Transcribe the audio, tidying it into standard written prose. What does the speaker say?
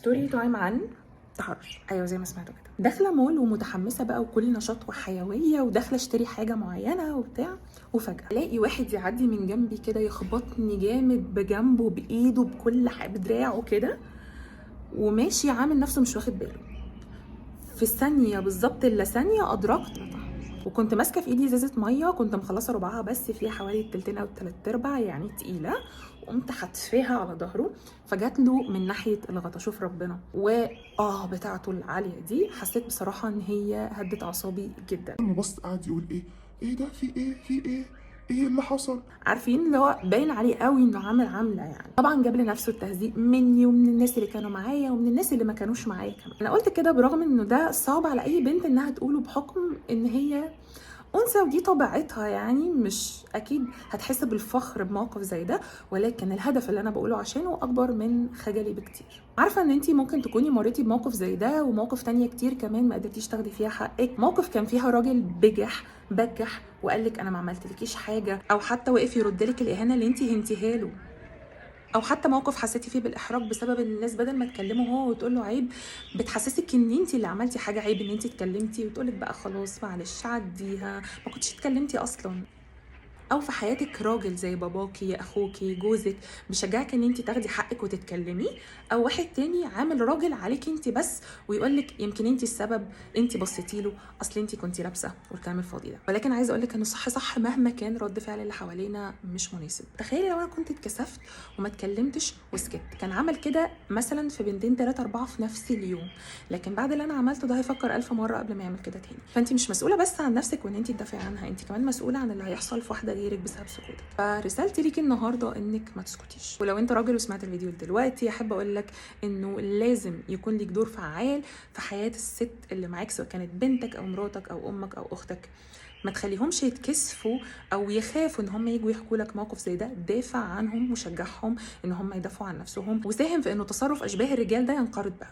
ستوري تايم عن تحرش. ايوه زي ما سمعتوا كده، داخله مول ومتحمسه بقى وكل نشاط وحيويه وداخله اشتري حاجه معينه وبتاع، وفجاه الاقي واحد يعدي من جنبي كده يخبطني جامد بجنبه بايده بكل حاجه بدراعه كده، وماشي عامل نفسه مش واخد باله. في الثانيه بالظبط الا ثانيه ادركت، وكنت ماسكه في ايدي ازازه ميه كنت مخلصه ربعها بس فيها حوالي التلتين او التلات ارباع يعني تقيله، وقمت حتفاها على ظهره فجات له من ناحيه الغطا. شوف ربنا بتاعته العاليه دي، حسيت بصراحه ان هي هدت اعصابي جدا. بص قاعد يقول ايه ده، في ايه اللي حصل؟ عارفين اللي هو باين عليه قوي انه عامل عامله، يعني طبعا جاب لنفسه التهزيق مني ومن الناس اللي كانوا معايا ومن الناس اللي ما كانوش معايا كمان. انا قلت كده برغم انه ده صعب على اي بنت انها تقوله بحكم ان هي انثى ودي طبيعتها، يعني مش اكيد هتحس بالفخر بموقف زي ده، ولكن الهدف اللي انا بقوله عشانه اكبر من خجلي بكتير. عارفه ان انتي ممكن تكوني مريتي بموقف زي ده ومواقف تانية كتير كمان ما قدرتيش تاخدي فيها حقك. موقف كان فيها راجل بجح وقال لك انا ما عملتلكيش حاجه، او حتى وقف يرد لك الاهانه اللي انتي هنتيها له، او حتى موقف حسيتي فيه بالاحراج بسبب ان الناس بدل ما تكلمه هو وتقول له عيب بتحسسك ان انت اللي عملتي حاجه عيب ان انت اتكلمتي، وتقولك بقى خلاص معلش عديها ما كنتش اتكلمتي اصلا. او في حياتك راجل زي باباكي اخوكي جوزك بيشجعك ان انت تاخدي حقك وتتكلمي، او واحد تاني عامل راجل عليك انت بس ويقولك يمكن انت السبب، انت بصيتي له، اصل انت كنتي لابسه، والكلام الفاضي ده. ولكن عايزه اقولك ان صح مهما كان رد فعل اللي حوالينا مش مناسب. تخيلي لو انا كنت اتكسفت وما اتكلمتش وسكت، كان عمل كده مثلا في بنتين 3 4 في نفس اليوم، لكن بعد اللي انا عملته ده هيفكر 1000 مره قبل ما يعمل كده تاني. فانت مش مسؤوله بس عن نفسك وان انت تدافعي عنها، انت كمان مسؤوله عن اللي هيحصل في واحده غيرك بسبب سكوتك. فرسالتي ليكي النهارده انك ما تسكتيش. ولو انت راجل وسمعت الفيديو دلوقتي احب اقول لك انه لازم يكون ليك دور فعال في حياه الست اللي معاك، سواء كانت بنتك او مراتك او امك او اختك. ما تخليهمش يتكسفوا او يخافوا ان هم يجوا يحكوا لك موقف زي ده. دافع عنهم وشجعهم ان هم يدافعوا عن نفسهم، وساهم في انه تصرف اشباه الرجال ده ينقرض بقى.